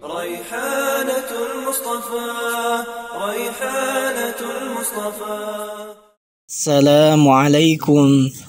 ريحانة المصطفى ريحانة المصطفى. السلام عليكم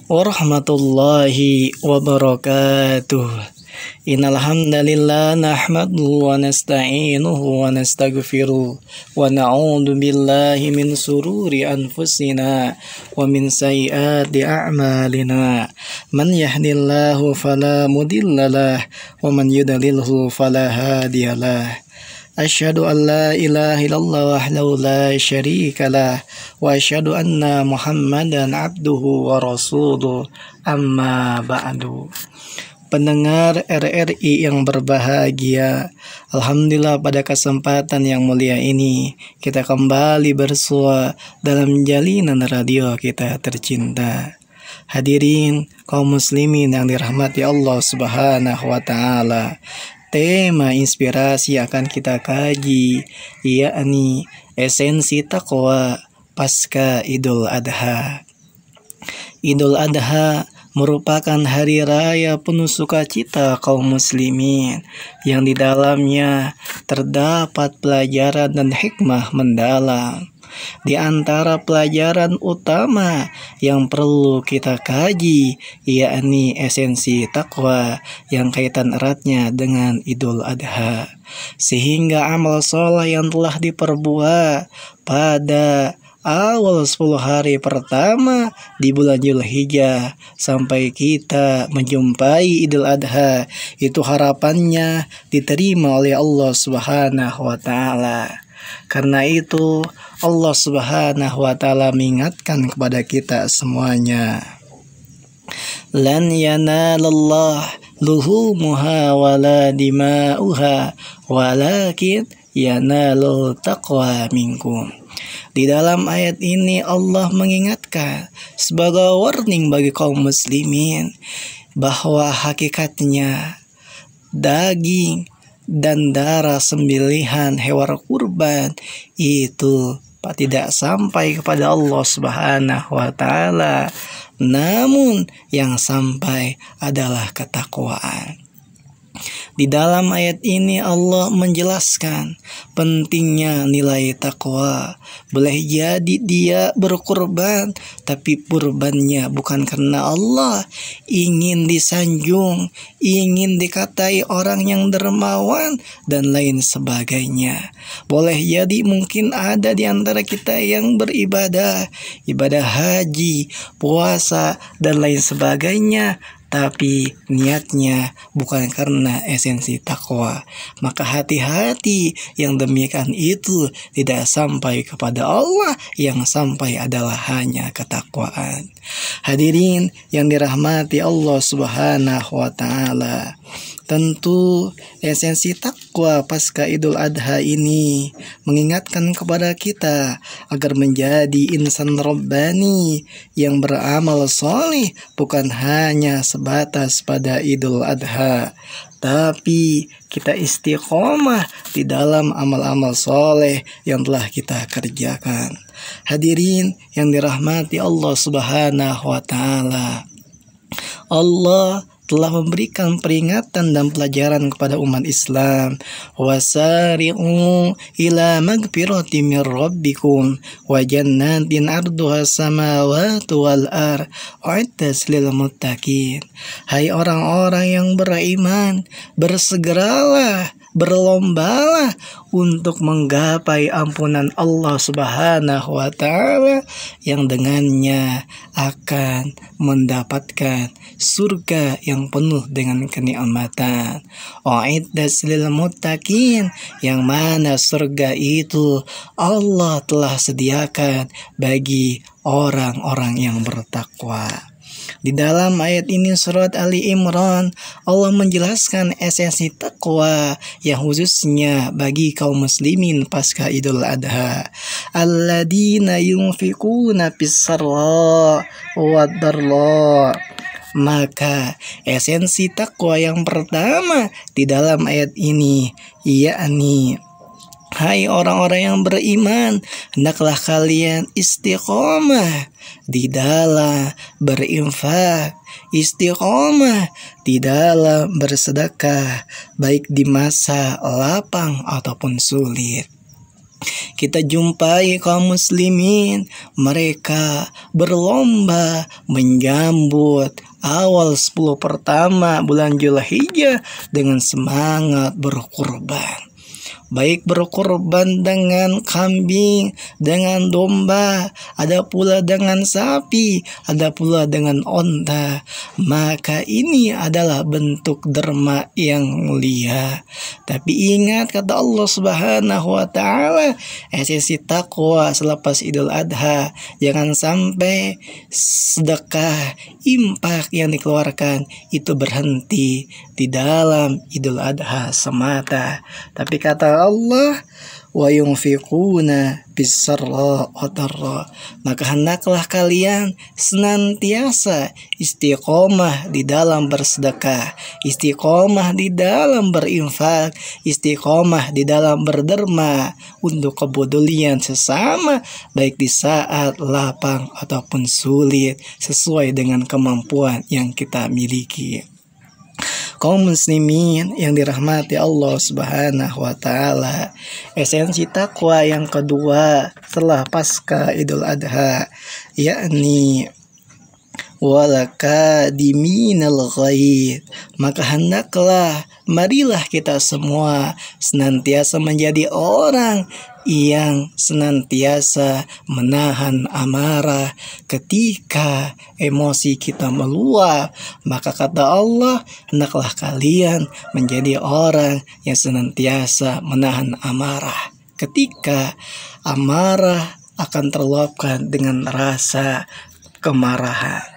ورحمة الله وبركاته. Innal hamdalillah nahmaduhu wa nasta'inuhu wa nastaghfiruh wa na'udzu billahi min sururi anfusina wa min sayyiati a'malina. Man yahdihillahu fala mudhillalah wa man yudlilhu fala hadiyalah. Asyhadu an la ilaha illallah wahdahu la syarikalah wa asyhadu anna Muhammadan abduhu wa rasuluh. Amma ba'du. Pendengar RRI yang berbahagia, alhamdulillah pada kesempatan yang mulia ini kita kembali bersua dalam jalinan radio kita tercinta. Hadirin kaum muslimin yang dirahmati Allah Subhanahu wa taala. Tema inspirasi akan kita kaji yakni esensi takwa pasca Idul Adha. Idul Adha merupakan hari raya penuh sukacita kaum muslimin yang di dalamnya terdapat pelajaran dan hikmah mendalam. Di antara pelajaran utama yang perlu kita kaji yakni esensi takwa yang kaitan eratnya dengan Idul Adha, sehingga amal soleh yang telah diperbuat pada awal 10 hari pertama di bulan Dzulhijjah sampai kita menjumpai Idul Adha, itu harapannya diterima oleh Allah Subhanahu wa taala. Karena itu Allah Subhanahu wa taala mengingatkan kepada kita semuanya, lan yanalallah luhumuha wala dima'uha walakin yanalu taqwa minkum. Di dalam ayat ini Allah mengingatkan sebagai warning bagi kaum muslimin bahwa hakikatnya daging dan darah sembelihan hewan kurban itu tidak sampai kepada Allah Subhanahu wa taala, namun yang sampai adalah ketakwaan. Di dalam ayat ini Allah menjelaskan pentingnya nilai takwa. Boleh jadi dia berkurban, tapi kurbannya bukan karena Allah, ingin disanjung, ingin dikatai orang yang dermawan, dan lain sebagainya. Boleh jadi mungkin ada di antara kita yang beribadah, ibadah haji, puasa, dan lain sebagainya, tapi niatnya bukan karena esensi takwa. Maka hati-hati, yang demikian itu tidak sampai kepada Allah, yang sampai adalah hanya ketakwaan. Hadirin yang dirahmati Allah Subhanahu wa taala, tentu esensi takwa pasca Idul Adha ini mengingatkan kepada kita agar menjadi insan rabbani yang beramal soleh, bukan hanya sebatas pada Idul Adha, tapi kita istiqomah di dalam amal-amal soleh yang telah kita kerjakan. Hadirin yang dirahmati Allah Subhanahu wa taala, Allah telah memberikan peringatan dan pelajaran kepada umat Islam. Wasari'u ila magfirati min rabbikum wa jannatin arduha samawati wal ard u'iddat lil muttaqin. Hai orang-orang yang beriman, bersegeralah, berlombalah untuk menggapai ampunan Allah Subhanahu wa taala yang dengannya akan mendapatkan surga yang penuh dengan kenikmatan. U'iddat lil muttaqin, yang mana surga itu Allah telah sediakan bagi orang-orang yang bertakwa. Di dalam ayat ini surat Ali Imran, Allah menjelaskan esensi takwa yang khususnya bagi kaum muslimin pasca Idul Adha. Alladzina yunfikuna fis-sarra wad-dharra. Maka esensi takwa yang pertama di dalam ayat ini yakni Hai orang-orang yang beriman, hendaklah kalian istiqomah di dalam berinfak, istiqomah di dalam bersedekah, baik di masa lapang ataupun sulit. Kita jumpai kaum muslimin, mereka berlomba menyambut awal 10 pertama bulan Dzulhijjah dengan semangat berkurban. Baik berkorban dengan kambing, dengan domba, ada pula dengan sapi, ada pula dengan onta. Maka ini adalah bentuk derma yang mulia. Tapi ingat kata Allah Subhanahu wa taala, esensi takwa selepas Idul Adha, jangan sampai sedekah, infak yang dikeluarkan itu berhenti di dalam Idul Adha semata. Tapi kata Allah, wa yunfiquna bis-sarra wa dharra, maka hendaklah kalian senantiasa istiqomah di dalam bersedekah, istiqomah di dalam berinfak, istiqomah di dalam berderma untuk kepedulian sesama, baik di saat lapang ataupun sulit, sesuai dengan kemampuan yang kita miliki. Kaum muslimin yang dirahmati Allah Subhanahu wa taala, esensi takwa yang kedua setelah pasca Idul Adha, yakni walakadiminal ghaid, maka hendaklah marilah kita semua senantiasa menjadi orang yang senantiasa menahan amarah ketika emosi kita meluap. Maka kata Allah, hendaklah kalian menjadi orang yang senantiasa menahan amarah ketika amarah akan terluapkan dengan rasa kemarahan.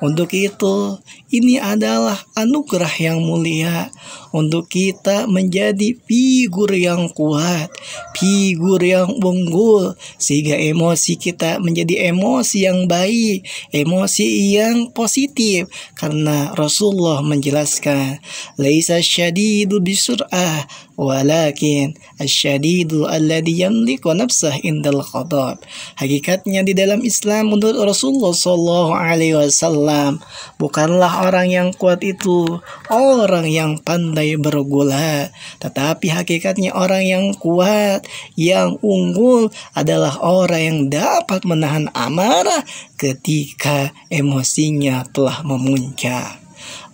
Untuk itu, ini adalah anugerah yang mulia untuk kita menjadi figur yang kuat, figur yang unggul, sehingga emosi kita menjadi emosi yang baik, emosi yang positif. Karena Rasulullah menjelaskan, laisa syadidu bisur'ah, walakin asyadidu alladhi yamliku nafsah indal qadab. Hakikatnya di dalam Islam menurut Rasulullah SAW, bukanlah orang yang kuat itu orang yang pandai bergula, tetapi hakikatnya orang yang kuat, yang unggul adalah orang yang dapat menahan amarah ketika emosinya telah memuncak.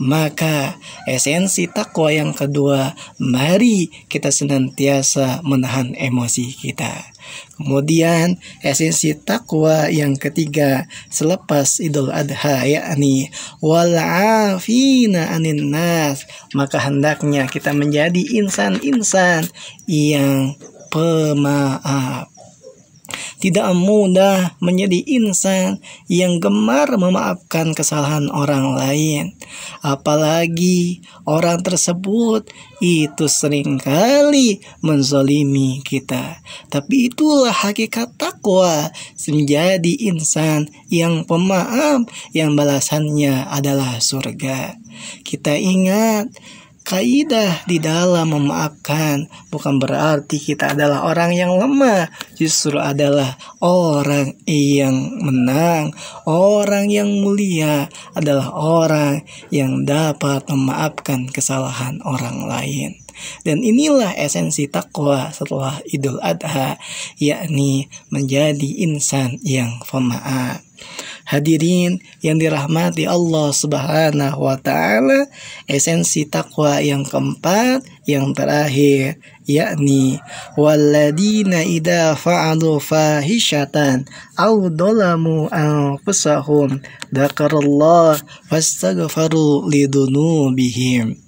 Maka esensi takwa yang kedua, mari kita senantiasa menahan emosi kita. Kemudian esensi takwa yang ketiga selepas Idul Adha, yakni wal'afina anin nas, maka hendaknya kita menjadi insan-insan yang pemaaf. Tidak mudah menjadi insan yang gemar memaafkan kesalahan orang lain, apalagi orang tersebut itu seringkali menzalimi kita. Tapi itulah hakikat takwa, menjadi insan yang pemaaf, yang balasannya adalah surga. Kita ingat, kaidah di dalam memaafkan bukan berarti kita adalah orang yang lemah, justru adalah orang yang menang. Orang yang mulia adalah orang yang dapat memaafkan kesalahan orang lain. Dan inilah esensi takwa setelah Idul Adha, yakni menjadi insan yang pemaaf. Hadirin yang dirahmati Allah Subhanahu wa taala, esensi takwa yang keempat, yang terakhir, yakni walladzina idza fa'alu fahishatan aw dhalamu anfusahum dzakarallaha fastaghfaru lidunubihim.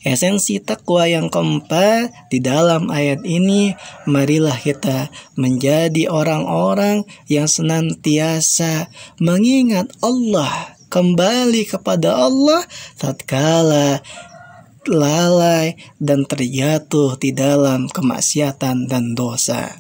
Esensi takwa yang keempat di dalam ayat ini, marilah kita menjadi orang-orang yang senantiasa mengingat Allah, kembali kepada Allah tatkala lalai dan terjatuh di dalam kemaksiatan dan dosa.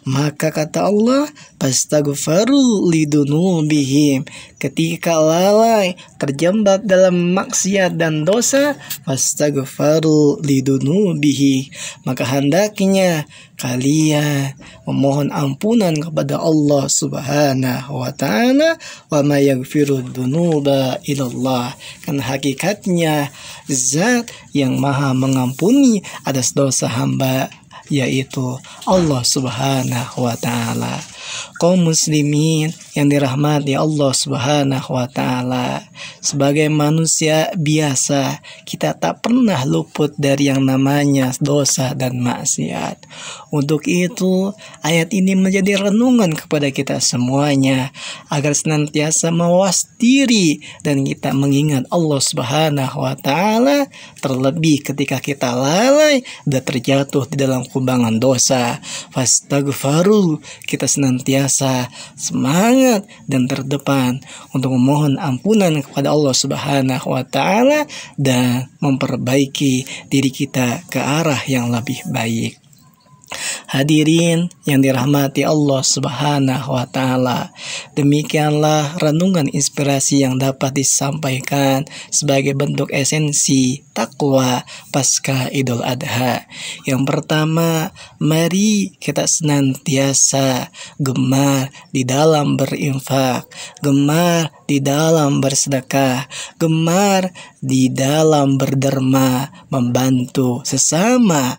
Maka kata Allah, fastaghfaru lidunubihim. Ketika lalai terjebak dalam maksiat dan dosa, fastaghfaru lidunubihi, maka hendaknya kalian memohon ampunan kepada Allah Subhanahu wa taala. Wa may yaghfiru dzunuba illallah, karena hakikatnya zat yang maha mengampuni atas dosa hamba, yaitu Allah Subhanahu wa taala. Kaum muslimin yang dirahmati Allah Subhanahu wa taala, sebagai manusia biasa, kita tak pernah luput dari yang namanya dosa dan maksiat. Untuk itu, ayat ini menjadi renungan kepada kita semuanya, agar senantiasa mawas diri dan kita mengingat Allah Subhanahu wa taala, terlebih ketika kita lalai dan terjatuh di dalam kubangan dosa. Fastaghfaru, kita senantiasa semangat dan terdepan untuk memohon ampunan kepada Allah Subhanahu wa taala dan memperbaiki diri kita ke arah yang lebih baik. Hadirin yang dirahmati Allah Subhanahu wa taala, demikianlah renungan inspirasi yang dapat disampaikan sebagai bentuk esensi takwa pasca Idul Adha. Yang pertama, mari kita senantiasa gemar di dalam berinfak, gemar di dalam bersedekah, gemar di dalam berderma, membantu sesama,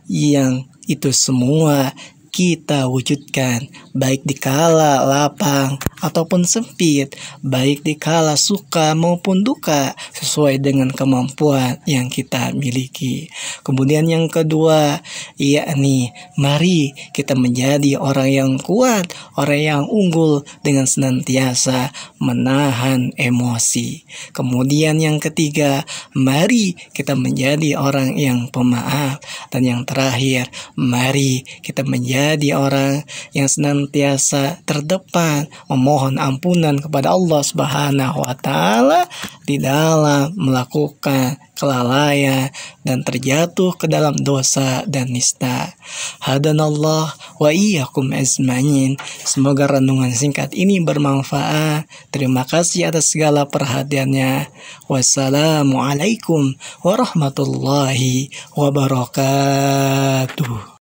yang itu semua kita wujudkan baik di kala lapang ataupun sempit, baik di kala suka maupun duka, sesuai dengan kemampuan yang kita miliki. Kemudian yang kedua, yakni mari kita menjadi orang yang kuat, orang yang unggul dengan senantiasa menahan emosi. Kemudian yang ketiga, mari kita menjadi orang yang pemaaf. Dan yang terakhir, mari kita menjadi orang yang senantiasa terdepan memohon ampunan kepada Allah Subhanahu wa taala di dalam melakukan kelalaian dan terjatuh ke dalam dosa dan nista. Hadanallah wa iyyakum ajmain. Semoga renungan singkat ini bermanfaat. Terima kasih atas segala perhatiannya. Wassalamualaikum warahmatullahi wabarakatuh.